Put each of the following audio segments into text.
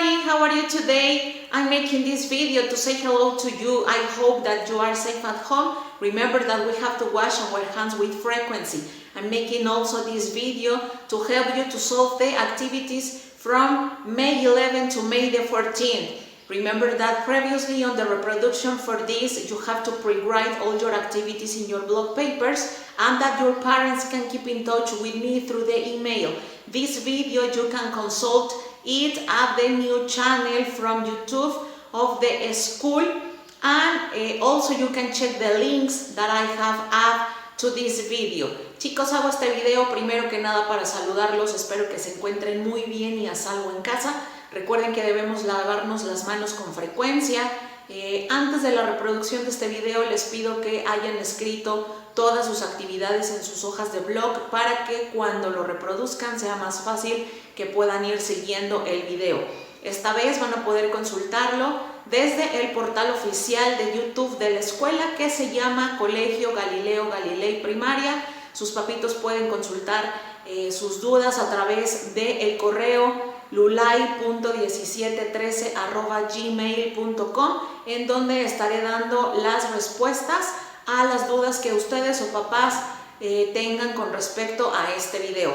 everybody, how are you today? I'm making this video to say hello to you. I hope that you are safe at home. Remember that we have to wash our hands with frequency. I'm making also this video to help you to solve the activities from May 11 to May the 14th. Remember that previously on the reproduction for this, you have to pre-write all your activities in your blog papers and that your parents can keep in touch with me through the email. This video you can consult it at the new channel from YouTube of the school, and also you can check the links that I have added to this video. Chicos, hago este video primero que nada para saludarlos. Espero que se encuentren muy bien y a salvo en casa. Recuerden que debemos lavarnos las manos con frecuencia. Antes de la reproducción de este video les pido que hayan escrito todas sus actividades en sus hojas de blog para que cuando lo reproduzcan sea más fácil que puedan ir siguiendo el video. Esta vez van a poder consultarlo desde el portal oficial de YouTube de la escuela que se llama Colegio Galileo Galilei Primaria. Sus papitos pueden consultar sus dudas a través del correo lulay.1713@gmail.com, en donde estaré dando las respuestas a las dudas que ustedes o papás tengan con respecto a este video.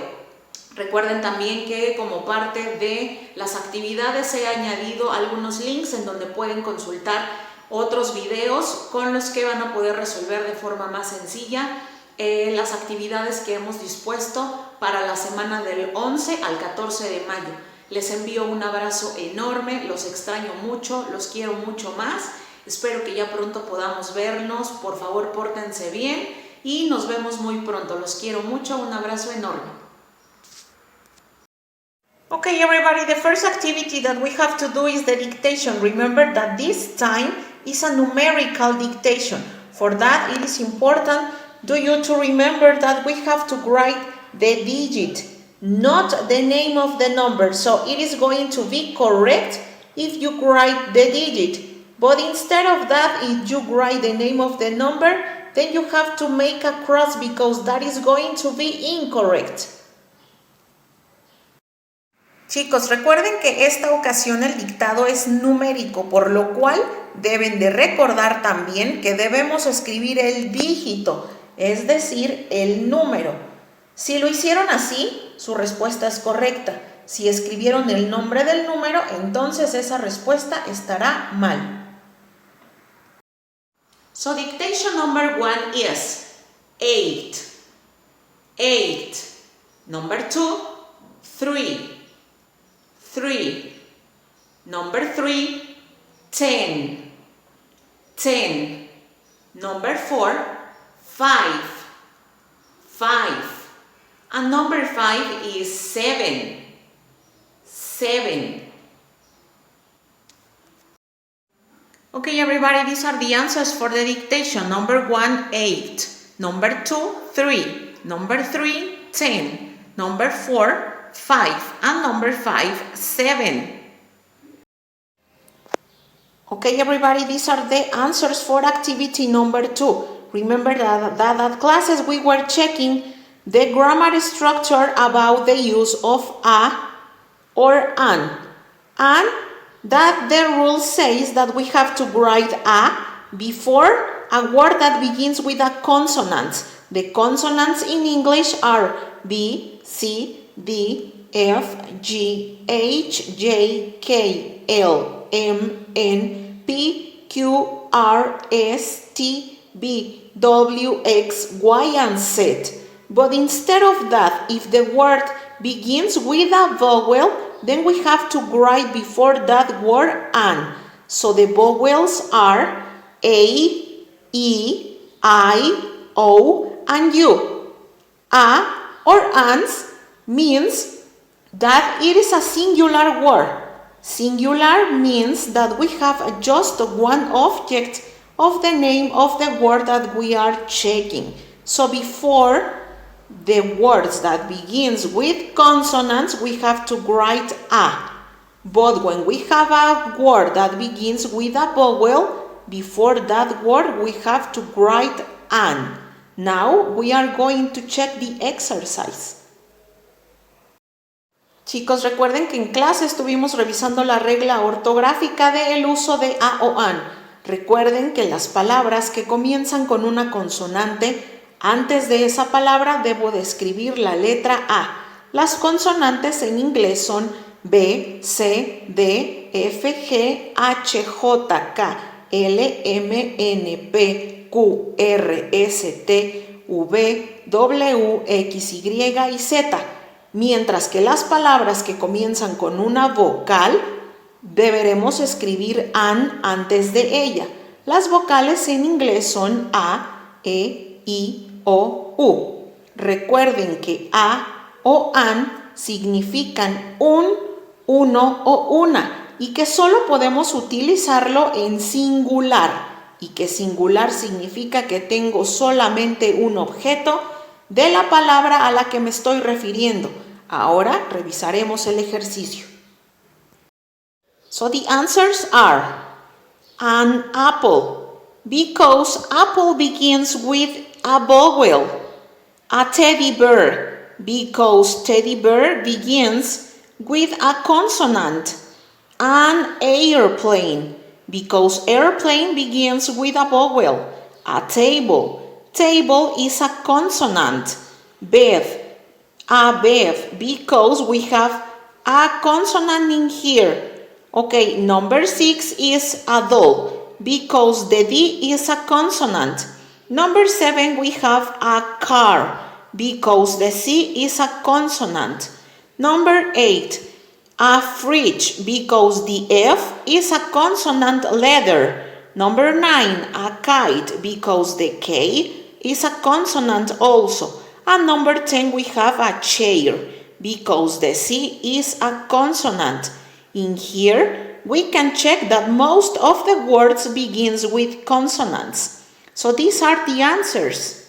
Recuerden también que como parte de las actividades he añadido algunos links en donde pueden consultar otros videos con los que van a poder resolver de forma más sencilla las actividades que hemos dispuesto para la semana del 11 al 14 de mayo. Les envío un abrazo enorme, los extraño mucho, los quiero mucho más. Espero que ya pronto podamos vernos. Por favor, pórtense bien y nos vemos muy pronto. Los quiero mucho, un abrazo enorme. Okay, everybody, the first activity that we have to do is the dictation. Remember that this time is a numerical dictation. For that, it is important to remember that we have to write the digit, not the name of the number. So it is going to be correct if you write the digit. But instead of that, if you write the name of the number, then you have to make a cross because that is going to be incorrect. Chicos, recuerden que esta ocasión el dictado es numérico, por lo cual deben de recordar también que debemos escribir el dígito, es decir, el número. Si lo hicieron así, su respuesta es correcta. Si escribieron el nombre del número, entonces esa respuesta estará mal. So dictation number 1 is 8. 8. Number 2, 3. 3. Number 3, 10. 10. Number 4, 5. 5. And number 5 is 7. 7. Okay, everybody, these are the answers for the dictation. Number 1, 8. Number 2, 3. Number 3, 10. Number 4, 5. And number 5, 7. Okay, everybody, these are the answers for activity number 2. Remember that at classes we were checking the grammar structure about the use of a or an. And that the rule says that we have to write a before a word that begins with a consonant. The consonants in English are B, C, D, F, G, H, J, K, L, M, N, P, Q, R, S, T, B, W, X, Y, and Z. But instead of that, if the word begins with a vowel, then we have to write before that word an. So the vowels are A, E, I, O, and U. A or ans means that it is a singular word. Singular means that we have just one object of the name of the word that we are checking. So before the words that begins with consonants, we have to write a. But when we have a word that begins with a vowel, before that word we have to write an. Now we are going to check the exercise. Chicos, recuerden que en clase estuvimos revisando la regla ortográfica del uso de a o an. Recuerden que las palabras que comienzan con una consonante, antes de esa palabra debo de escribir la letra A. Las consonantes en inglés son B, C, D, F, G, H, J, K, L, M, N, P, Q, R, S, T, V, W, X, Y y Z. Mientras que las palabras que comienzan con una vocal, deberemos escribir an antes de ella. Las vocales en inglés son A, E, I, O, U. Recuerden que a o an significan un, uno o una y que solo podemos utilizarlo en singular y que singular significa que tengo solamente un objeto de la palabra a la que me estoy refiriendo. Ahora revisaremos el ejercicio. So the answers are an apple, because apple begins with a vowel. A teddy bear, because teddy bear begins with a consonant. An airplane, because airplane begins with a vowel. A table, table is a consonant. Bed, a bed, because we have a consonant in here. Okay, number 6 is a doll, because the D is a consonant. Number 7 we have a car, because the C is a consonant. Number 8, a fridge, because the F is a consonant letter. Number 9, a kite, because the K is a consonant also. And number 10, we have a chair, because the C is a consonant. In here, we can check that most of the words begins with consonants. So these are the answers.